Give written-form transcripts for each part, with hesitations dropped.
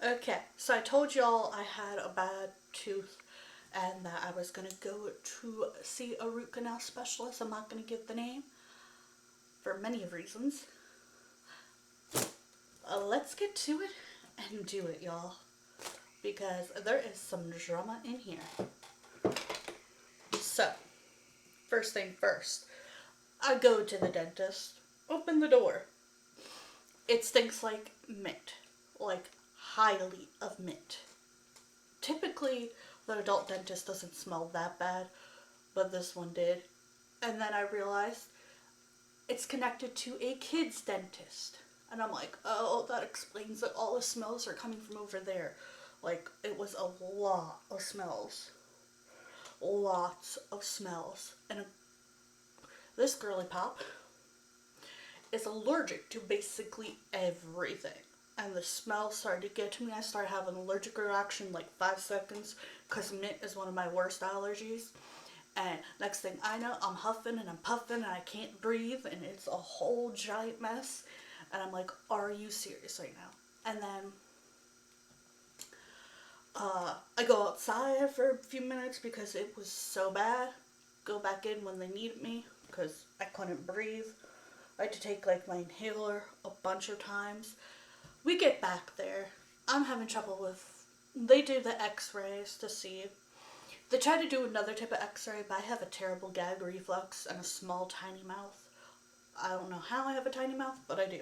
Okay, so I told y'all I had a bad tooth and that I was gonna go to see a root canal specialist. I'm not gonna give the name for many of reasons. Let's get to it and do it, y'all, because there is some drama in here. So, first thing first, I go to the dentist, open the door. It stinks like mint, like highly of mint. Typically, the adult dentist doesn't smell that bad, but this one did. And then I realized it's connected to a kid's dentist. And I'm like, oh, that explains that all the smells are coming from over there. Like, it was a lot of smells. Lots of smells. And this girly pop is allergic to basically everything. And the smell started to get to me. I started having an allergic reaction like 5 seconds because mint is one of my worst allergies. And next thing I know, I'm huffing and I'm puffing and I can't breathe and it's a whole giant mess. And I'm like, are you serious right now? And then I go outside for a few minutes because it was so bad. Go back in when they needed me because I couldn't breathe. I had to take like my inhaler a bunch of times. We get back there. I'm having trouble with. They do the x rays to see. They try to do another type of x ray, but I have a terrible gag reflex and a small, tiny mouth. I don't know how I have a tiny mouth, but I do.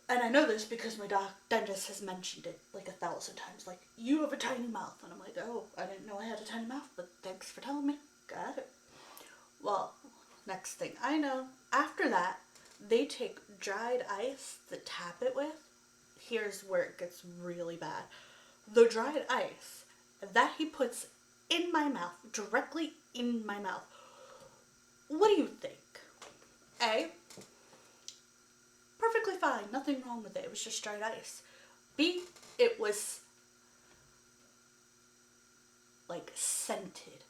And I know this because my dentist has mentioned it like 1,000 times. Like, you have a tiny mouth. And I'm like, oh, I didn't know I had a tiny mouth, but thanks for telling me. Got it. Well, next thing I know, after that, they take dried ice to tap it with. Here's where it gets really bad. The dried ice that he puts in my mouth, directly in my mouth. What do you think? A, perfectly fine, nothing wrong with it. It was just dried ice. B, it was like scented.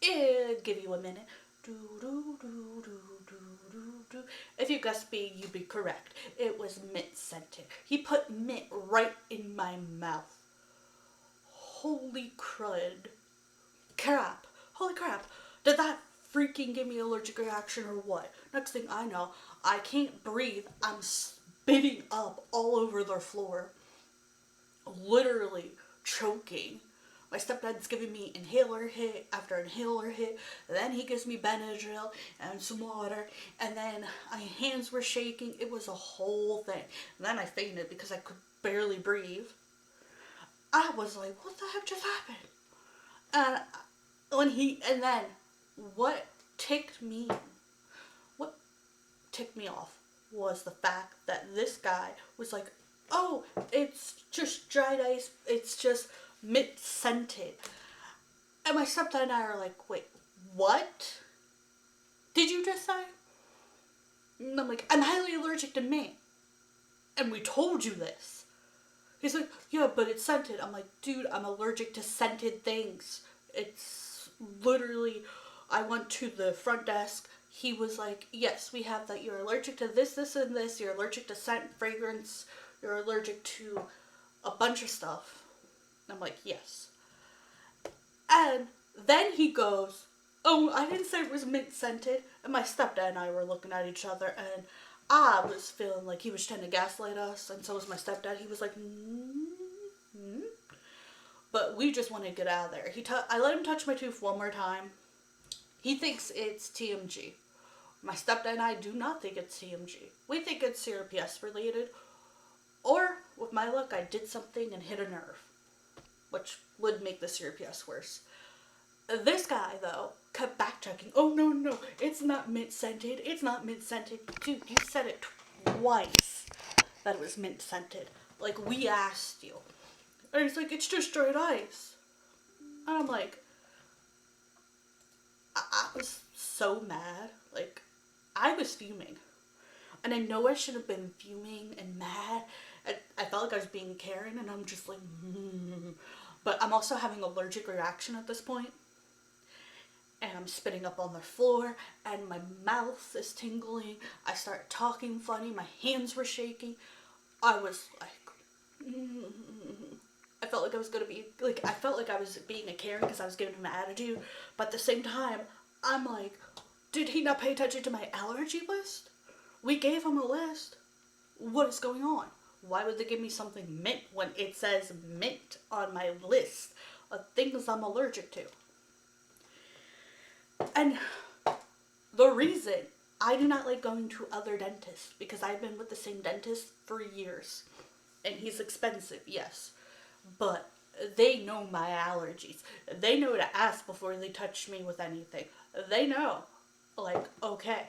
Give you a minute. Do, do, do, do, do, do, do. If you guessed B, you'd be correct. It was mint scented. He put mint right in my mouth. Holy crud. Crap. Holy crap. Did that freaking give me an allergic reaction or what? Next thing I know, I can't breathe. I'm spitting up all over the floor. Literally choking. My stepdad's giving me inhaler hit after inhaler hit. Then he gives me Benadryl and some water. And then my hands were shaking. It was a whole thing. And then I fainted because I could barely breathe. I was like, what the heck just happened? And and then what ticked me, what ticked me off was the fact that this guy was like, oh, it's just dried ice. It's just mint scented. And my stepdad and I are like, wait, what did you just say? And I'm like, I'm highly allergic to mint. And we told you this. He's like, yeah, but it's scented. I'm like, dude, I'm allergic to scented things. It's literally, I went to the front desk. He was like, yes, we have that. You're allergic to this, this, and this. You're allergic to scent, fragrance. You're allergic to a bunch of stuff. I'm like, yes. And then he goes, oh, I didn't say it was mint scented. And my stepdad and I were looking at each other, and I was feeling like he was trying to gaslight us, and so was my stepdad. He was like, mm-hmm. But we just wanted to get out of there. I let him touch my tooth one more time. He thinks it's TMG. My stepdad and I do not think it's TMG. We think it's CRPS related, or with my luck, I did something and hit a nerve, which would make the CRPS worse. This guy, though, kept backtracking. Oh, no, no, it's not mint scented. It's not mint scented. Dude, you said it twice that it was mint scented. Like, we asked you. And he's like, it's just dried ice. And I'm like, I was so mad. Like, I was fuming. And I know I should have been fuming and mad. I felt like I was being Karen, and I'm just like, But I'm also having an allergic reaction at this point. And I'm spitting up on the floor, and my mouth is tingling. I start talking funny. My hands were shaking. I was like, I felt like I was gonna be like, I felt like I was being a Karen because I was giving him an attitude, but at the same time, I'm like, did he not pay attention to my allergy list? We gave him a list. What is going on? Why would they give me something mint when it says mint on my list of things I'm allergic to? And the reason I do not like going to other dentists, because I've been with the same dentist for years, and he's expensive, yes, but they know my allergies. They know to ask before they touch me with anything. They know, like, okay,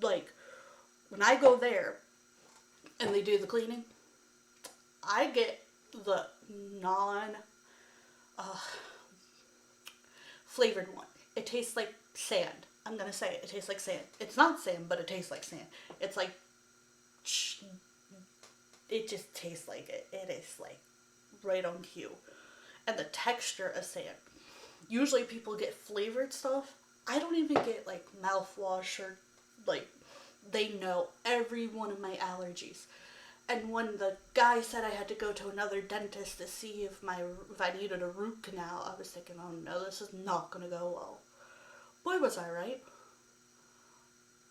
like, when I go there and they do the cleaning, I get the non flavored one. It tastes like sand. I'm gonna say it. It tastes like sand. It's not sand, but it tastes like sand. It's like, it just tastes like it. It is like right on cue. And the texture of sand. Usually people get flavored stuff. I don't even get like mouthwash or like, they know every one of my allergies. And when the guy said I had to go to another dentist to see if I needed a root canal, I was thinking, oh no, this is not gonna go well. Boy, was I right.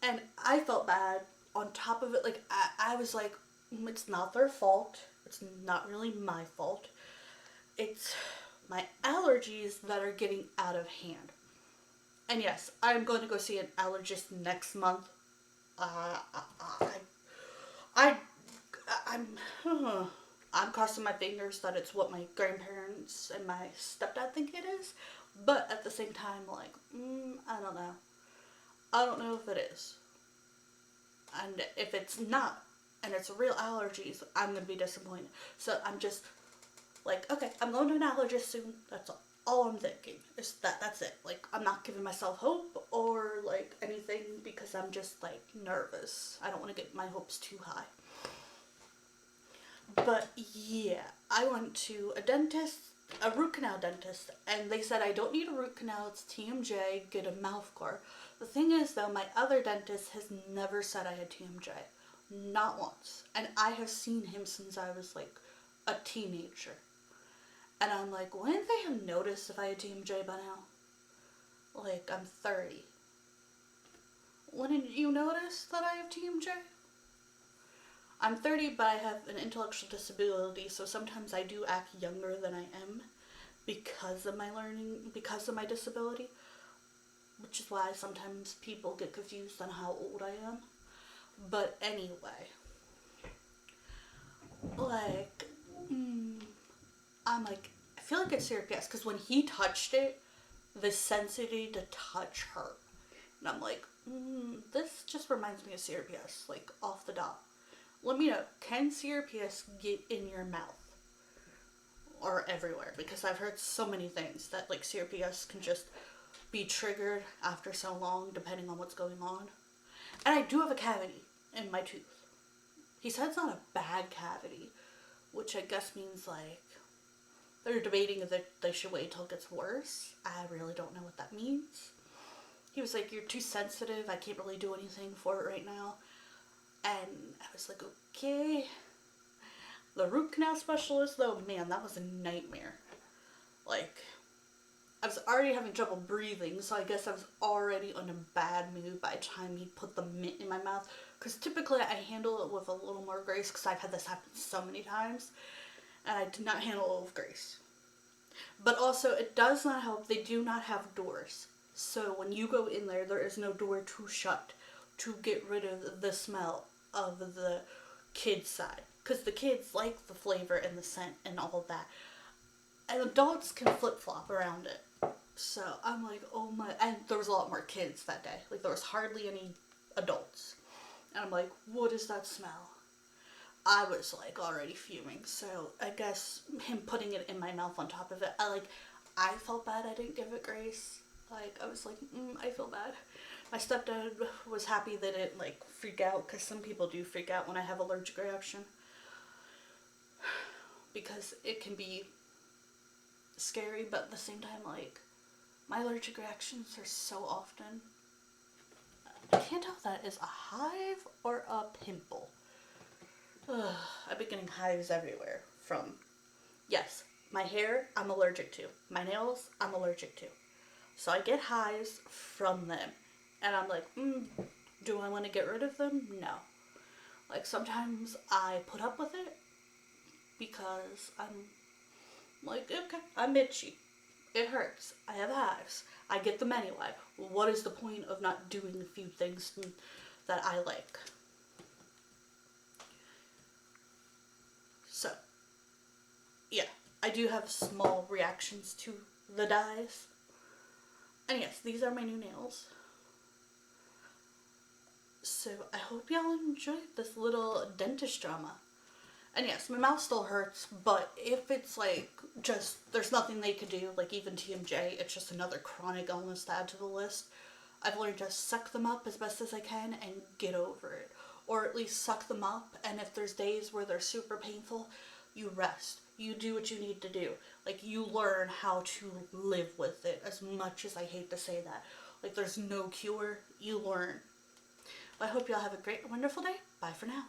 And I felt bad. On top of it, like, I was like, it's not their fault. It's not really my fault. It's my allergies that are getting out of hand. And yes, I'm going to go see an allergist next month. Uh, I, I, I'm, I'm crossing my fingers that it's what my grandparents and my stepdad think it is. But at the same time, like, I don't know. I don't know if it is. And if it's not, and it's real allergies, I'm going to be disappointed. So I'm just like, okay, I'm going to an allergist soon. That's all I'm thinking. Is that's it. Like, I'm not giving myself hope or like anything because I'm just like nervous. I don't want to get my hopes too high. But yeah, I went to a dentist, a root canal dentist, and they said I don't need a root canal, it's TMJ, get a mouth guard. The thing is though, my other dentist has never said I had TMJ. Not once. And I have seen him since I was like a teenager. And I'm like, wouldn't they have noticed if I had TMJ by now? Like, I'm 30. Wouldn't you notice that I have TMJ? I'm 30, but I have an intellectual disability, so sometimes I do act younger than I am because of my learning, because of my disability, which is why sometimes people get confused on how old I am. But anyway, like, I'm like, I feel like it's CRPS, because when he touched it, the sensitivity to touch hurt. And I'm like, this just reminds me of CRPS, like, off the dot. Let me know, can CRPS get in your mouth? Or everywhere? Because I've heard so many things that, like, CRPS can just be triggered after so long, depending on what's going on. And I do have a cavity in my tooth. He said it's not a bad cavity, which I guess means, like, they're debating if they should wait till it gets worse. I really don't know what that means. He was like, you're too sensitive, I can't really do anything for it right now. And I was like, okay. The root canal specialist, though, man, that was a nightmare. Like, I was already having trouble breathing, so I guess I was already in a bad mood by the time he put the mint in my mouth. Because typically I handle it with a little more grace, because I've had this happen so many times. And I did not handle it with grace. But also, it does not help, they do not have doors. So when you go in there, there is no door to shut to get rid of the smell of the kids' side. Because the kids like the flavor and the scent and all of that. And adults can flip-flop around it. So I'm like, oh my, and there was a lot more kids that day. Like, there was hardly any adults. And I'm like, what is that smell? I was like already fuming. So I guess him putting it in my mouth on top of it, I felt bad I didn't give it grace. Like, I was like, I feel bad. My stepdad was happy they didn't, like, freak out, because some people do freak out when I have allergic reaction. Because it can be scary, but at the same time, like, my allergic reactions are so often. I can't tell if that is a hive or a pimple. I've been getting hives everywhere from, yes, my hair I'm allergic to. My nails I'm allergic to. So I get hives from them. And I'm like, do I want to get rid of them? No. Like sometimes I put up with it because I'm like, okay, I'm itchy. It hurts. I have hives. I get them anyway. What is the point of not doing a few things that I like? So, yeah, I do have small reactions to the dyes. And yes, these are my new nails. So I hope y'all enjoyed this little dentist drama. And yes, my mouth still hurts, but if it's like just there's nothing they could do, like even TMJ, it's just another chronic illness to add to the list. I've learned to suck them up as best as I can and get over it. Or at least suck them up, and if there's days where they're super painful, you rest. You do what you need to do. Like, you learn how to live with it, as much as I hate to say that. Like, there's no cure. You learn. I hope y'all have a great, wonderful day. Bye for now.